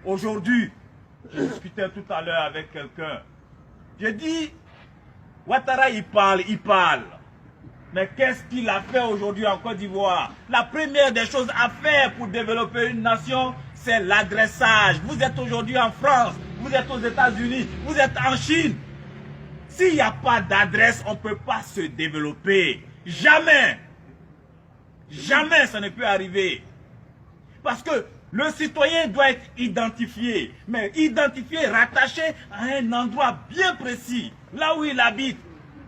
Aujourd'hui, je discutais tout à l'heure avec quelqu'un. J'ai dit, Ouattara, il parle. Mais qu'est-ce qu'il a fait aujourd'hui en Côte d'Ivoire? La première des choses à faire pour développer une nation, c'est l'adressage. Vous êtes aujourd'hui en France, vous êtes aux États-Unis, vous êtes en Chine. S'il n'y a pas d'adresse, on ne peut pas se développer. Jamais. Jamais ça ne peut arriver. Parce que le citoyen doit être identifié. Mais identifié, rattaché à un endroit bien précis. Là où il habite.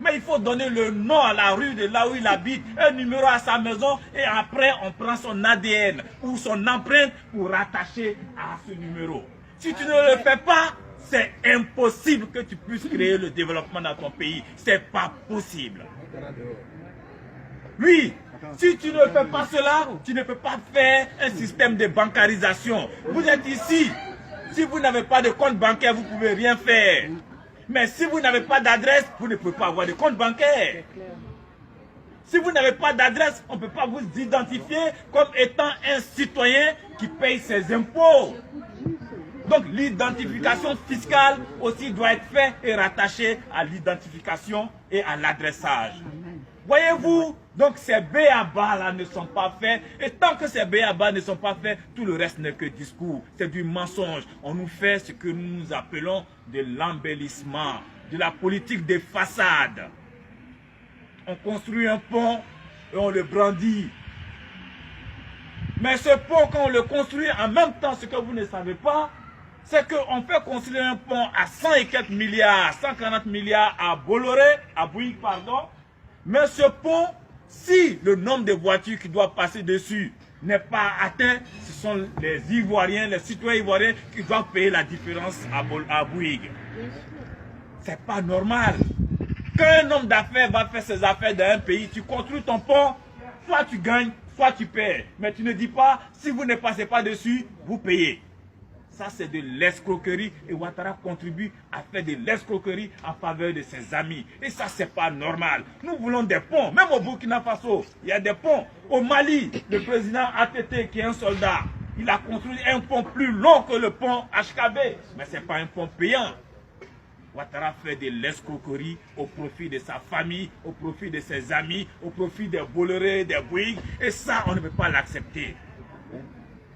Mais il faut donner le nom à la rue de là où il habite, un numéro à sa maison et après on prend son ADN ou son empreinte pour rattacher à ce numéro. Si tu ne le fais pas, c'est impossible que tu puisses créer le développement dans ton pays. C'est pas possible. Oui, si tu ne fais pas cela, tu ne peux pas faire un système de bancarisation. Vous êtes ici. Si vous n'avez pas de compte bancaire, vous ne pouvez rien faire. Mais si vous n'avez pas d'adresse, vous ne pouvez pas avoir de compte bancaire. Si vous n'avez pas d'adresse, on ne peut pas vous identifier comme étant un citoyen qui paye ses impôts. Donc l'identification fiscale aussi doit être faite et rattachée à l'identification et à l'adressage. Voyez-vous, donc ces B.A.B.A. là ne sont pas faits. Et tant que ces B.A.B.A. ne sont pas faits, tout le reste n'est que discours. C'est du mensonge. On nous fait ce que nous appelons de l'embellissement, de la politique des façades. On construit un pont et on le brandit. Mais ce pont, quand on le construit, en même temps, ce que vous ne savez pas, c'est qu'on fait construire un pont à 100 et quelques milliards, 140 milliards à Bolloré, à Bouygues, pardon. Mais ce pont, si le nombre de voitures qui doivent passer dessus n'est pas atteint, ce sont les Ivoiriens, les citoyens ivoiriens qui doivent payer la différence à Bouygues. C'est pas normal. Quand un homme d'affaires va faire ses affaires dans un pays, tu construis ton pont, soit tu gagnes, soit tu perds. Mais tu ne dis pas, si vous ne passez pas dessus, vous payez. Ça, c'est de l'escroquerie et Ouattara contribue à faire de l'escroquerie en faveur de ses amis. Et ça, c'est pas normal. Nous voulons des ponts. Même au Burkina Faso, il y a des ponts. Au Mali, le président ATT, qui est un soldat, il a construit un pont plus long que le pont HKB. Mais ce n'est pas un pont payant. Ouattara fait de l'escroquerie au profit de sa famille, au profit de ses amis, au profit des Bolloré, des Bouygues. Et ça, on ne peut pas l'accepter.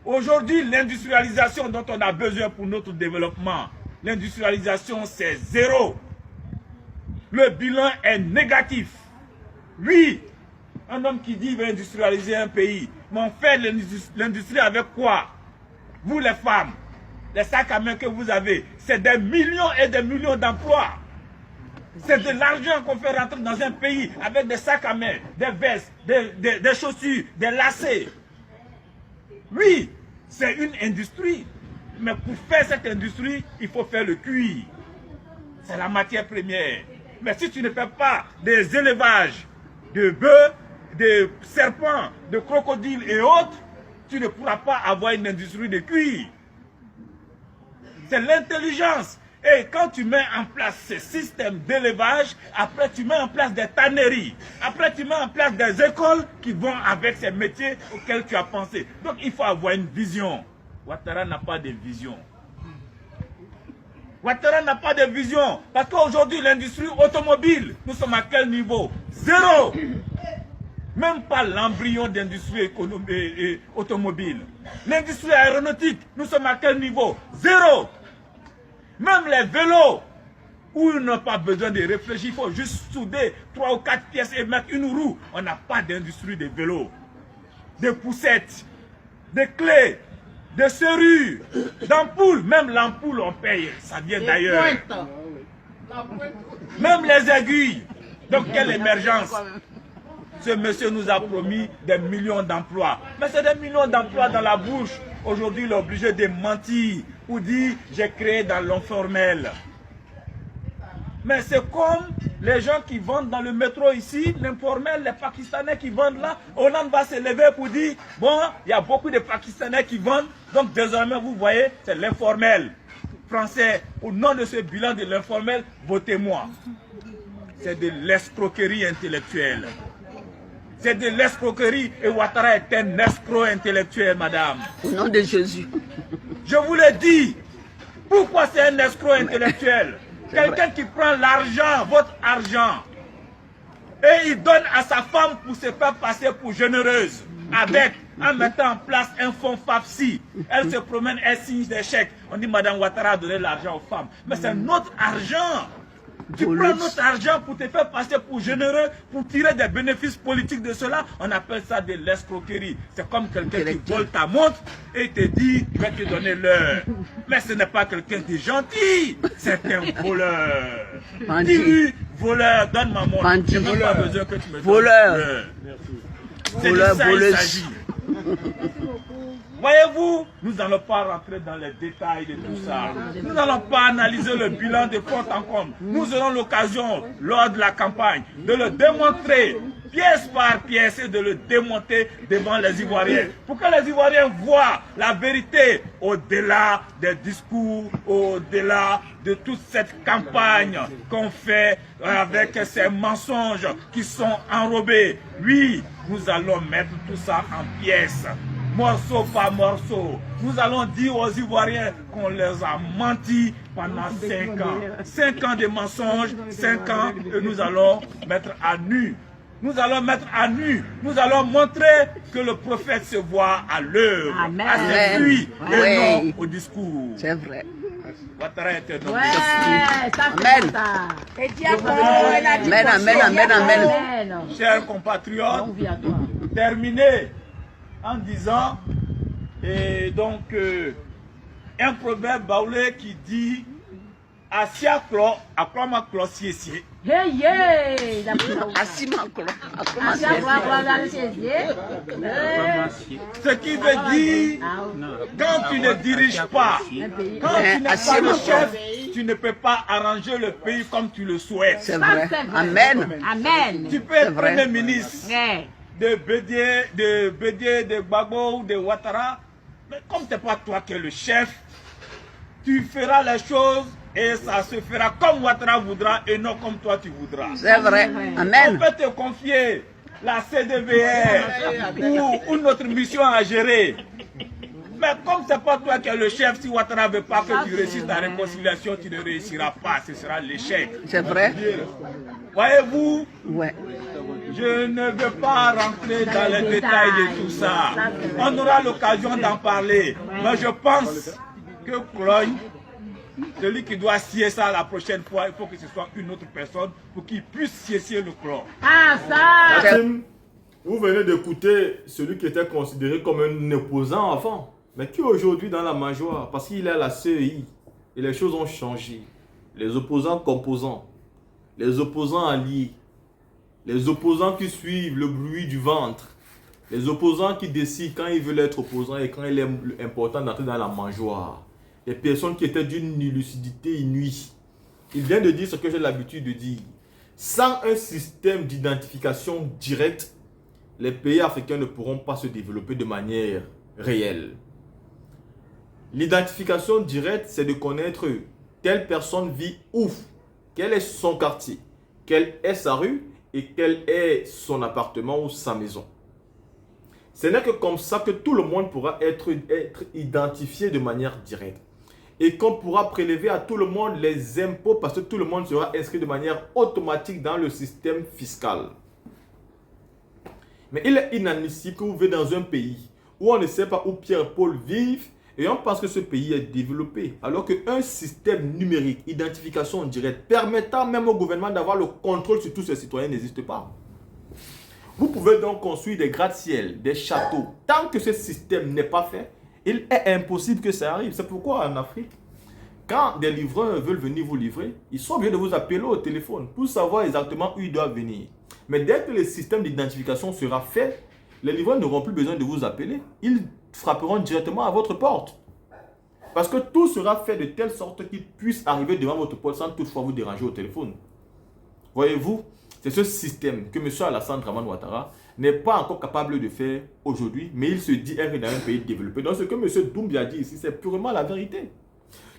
Aujourd'hui, l'industrialisation dont on a besoin pour notre développement, l'industrialisation c'est zéro. Le bilan est négatif. Oui, un homme qui dit qu'il veut industrialiser un pays, mais on fait l'industrie avec quoi? Vous les femmes, les sacs à main que vous avez, c'est des millions et des millions d'emplois. C'est de l'argent qu'on fait rentrer dans un pays avec des sacs à main, des vestes, des chaussures, des lacets. Oui, c'est une industrie. Mais pour faire cette industrie, il faut faire le cuir. C'est la matière première. Mais si tu ne fais pas des élevages de bœufs, de serpents, de crocodiles et autres, tu ne pourras pas avoir une industrie de cuir. C'est l'intelligence. Et quand tu mets en place ce système d'élevage, après tu mets en place des tanneries, après tu mets en place des écoles qui vont avec ces métiers auxquels tu as pensé. Donc il faut avoir une vision. Ouattara n'a pas de vision. Ouattara n'a pas de vision. Parce qu'aujourd'hui l'industrie automobile, nous sommes à quel niveau? Zéro. Même pas l'embryon d'industrie automobile. L'industrie aéronautique, nous sommes à quel niveau? Zéro. Même les vélos, où ils n'ont pas besoin de réfléchir, il faut juste souder 3 ou 4 pièces et mettre une roue. On n'a pas d'industrie de vélos. Des poussettes, des clés, des serrures, d'ampoules. Même l'ampoule, on paye, ça vient d'ailleurs. Même les aiguilles. Donc quelle émergence? Ce monsieur nous a promis des millions d'emplois. Mais c'est des millions d'emplois dans la bouche. Aujourd'hui, il est obligé de mentir ou dire j'ai créé dans l'informel. Mais c'est comme les gens qui vendent dans le métro ici, l'informel, les Pakistanais qui vendent là. Hollande va se lever pour dire bon, il y a beaucoup de Pakistanais qui vendent. Donc désormais, vous voyez, c'est l'informel français. Au nom de ce bilan de l'informel, votez-moi. C'est de l'escroquerie intellectuelle. C'est de l'escroquerie et Ouattara est un escroc intellectuel, madame. Au nom de Jésus. Je vous l'ai dit. Pourquoi c'est un escroc intellectuel? Quelqu'un qui prend l'argent, votre argent, et il donne à sa femme pour se faire passer pour généreuse, en mettant en place un fonds FAPSI. Elle se promène, elle signe des chèques. On dit Madame Ouattara a donné l'argent aux femmes. Mais c'est notre argent. Tu prends notre argent pour te faire passer pour généreux, pour tirer des bénéfices politiques de cela. On appelle ça de l'escroquerie. C'est comme quelqu'un qui vole ta montre et te dit, je vais te donner l'heure. Mais ce n'est pas quelqu'un de gentil. C'est un voleur. Dis-lui, voleur, donne ma montre. Je n'ai pas besoin que tu me donnes l'heure. C'est de ça il s'agit. Voyez-vous, nous n'allons pas rentrer dans les détails de tout ça. Nous n'allons pas analyser le bilan de compte en compte. Nous aurons l'occasion, lors de la campagne, de le démontrer pièce par pièce et de le démonter devant les Ivoiriens. Pour que les Ivoiriens voient la vérité au-delà des discours, au-delà de toute cette campagne qu'on fait avec ces mensonges qui sont enrobés. Oui, nous allons mettre tout ça en pièces. Morceau par morceau. Nous allons dire aux Ivoiriens qu'on les a menti pendant 5 ans. 5 ans de mensonges, 5 ans, et nous allons mettre à nu. Nous allons mettre à nu. Nous allons montrer que le prophète se voit à l'œuvre, à ses fruits, et non au discours. C'est vrai. Ouattara est un homme. Amen. Amen. Chers compatriotes, terminé en disant, et donc, un proverbe baoulé qui dit Asia klo, aklama klo siesié. Ce qui veut dire, quand tu ne diriges pas, quand tu n'es pas le chef, tu ne peux pas arranger le pays comme tu le souhaites. C'est vrai. Amen. Amen. Tu peux être premier ministre de Bédié, de Gbagbo ou de Ouattara, mais comme ce n'est pas toi qui es le chef, tu feras les choses et ça se fera comme Ouattara voudra et non comme toi tu voudras. C'est vrai. Amen. On peut te confier la CDVR ou une autre mission à gérer. Mais comme ce n'est pas toi qui es le chef, si Ouattara ne veut pas que tu réussisses ta réconciliation, tu ne réussiras pas. Ce sera l'échec. C'est vrai. Voyez-vous, Ouais. je ne veux pas rentrer dans les détails de tout ça. On aura l'occasion d'en parler. Mais je pense que Clogne, celui qui doit scier ça la prochaine fois, il faut que ce soit une autre personne pour qu'il puisse scier le clone. Ah, ça! Hakim, vous venez d'écouter celui qui était considéré comme un opposant avant, mais qui aujourd'hui dans la majorité, parce qu'il est à la CEI, et les choses ont changé. Les opposants composants, les opposants alliés, les opposants qui suivent le bruit du ventre, les opposants qui décident quand ils veulent être opposants et quand il est important d'entrer dans la majorité. Les personnes qui étaient d'une lucidité inouïe. Il vient de dire ce que j'ai l'habitude de dire. Sans un système d'identification directe, les pays africains ne pourront pas se développer de manière réelle. L'identification directe, c'est de connaître telle personne vit où, quel est son quartier, quelle est sa rue et quel est son appartement ou sa maison. Ce n'est que comme ça que tout le monde pourra être identifié de manière directe. Et qu'on pourra prélever à tout le monde les impôts parce que tout le monde sera inscrit de manière automatique dans le système fiscal. Mais il est inadmissible que vous vivez dans un pays où on ne sait pas où Pierre et Paul vivent et on pense que ce pays est développé. Alors qu'un système numérique, identification directe, permettant même au gouvernement d'avoir le contrôle sur tous ses citoyens n'existe pas. Vous pouvez donc construire des gratte-ciel, des châteaux. Tant que ce système n'est pas fait, il est impossible que ça arrive. C'est pourquoi en Afrique, quand des livreurs veulent venir vous livrer, ils sont obligés de vous appeler au téléphone pour savoir exactement où ils doivent venir. Mais dès que le système d'identification sera fait, les livreurs n'auront plus besoin de vous appeler. Ils frapperont directement à votre porte. Parce que tout sera fait de telle sorte qu'ils puissent arriver devant votre porte sans toutefois vous déranger au téléphone. Voyez-vous, c'est ce système que M. Alassane Dramane Ouattara n'est pas encore capable de faire aujourd'hui, mais il se dit être dans un pays développé. Donc ce que M. Doumbia dit ici, c'est purement la vérité.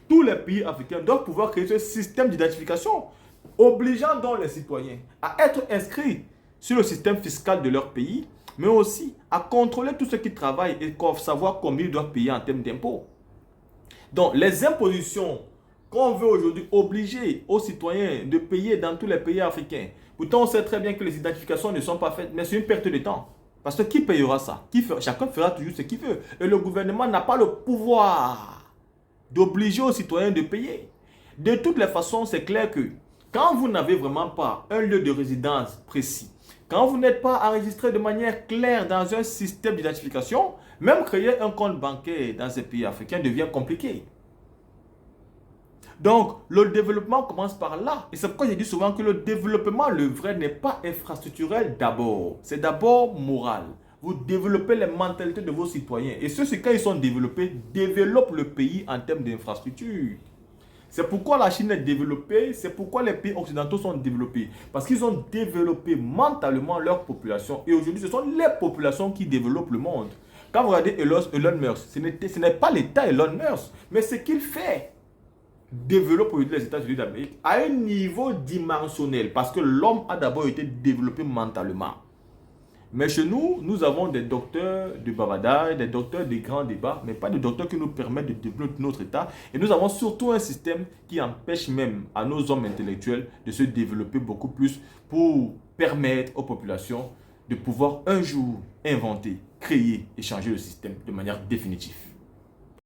Tous les pays africains doivent pouvoir créer ce système d'identification, obligeant donc les citoyens à être inscrits sur le système fiscal de leur pays, mais aussi à contrôler tous ceux qui travaillent et savoir combien ils doivent payer en termes d'impôts. Donc, les impositions qu'on veut aujourd'hui obliger aux citoyens de payer dans tous les pays africains, pourtant on sait très bien que les identifications ne sont pas faites, mais c'est une perte de temps. Parce que qui payera ça? Chacun fera toujours ce qu'il veut. Et le gouvernement n'a pas le pouvoir d'obliger aux citoyens de payer. De toutes les façons, c'est clair que quand vous n'avez vraiment pas un lieu de résidence précis, quand vous n'êtes pas enregistré de manière claire dans un système d'identification, même créer un compte bancaire dans ces pays africains devient compliqué. Donc, le développement commence par là. Et c'est pourquoi je dis souvent que le développement, le vrai, n'est pas infrastructurel d'abord. C'est d'abord moral. Vous développez les mentalités de vos citoyens. Et ceux, quand ils sont développés, développent le pays en termes d'infrastructure. C'est pourquoi la Chine est développée, c'est pourquoi les pays occidentaux sont développés. Parce qu'ils ont développé mentalement leur population. Et aujourd'hui, ce sont les populations qui développent le monde. Quand vous regardez Elon Musk, ce n'est pas l'État Elon Musk, mais ce qu'il fait développe aujourd'hui les États-Unis d'Amérique à un niveau dimensionnel. Parce que l'homme a d'abord été développé mentalement. Mais chez nous, nous avons des docteurs de bavardage, des docteurs de grands débats, mais pas de docteurs qui nous permettent de développer notre État. Et nous avons surtout un système qui empêche même à nos hommes intellectuels de se développer beaucoup plus pour permettre aux populations de pouvoir un jour inventer, créer et changer le système de manière définitive.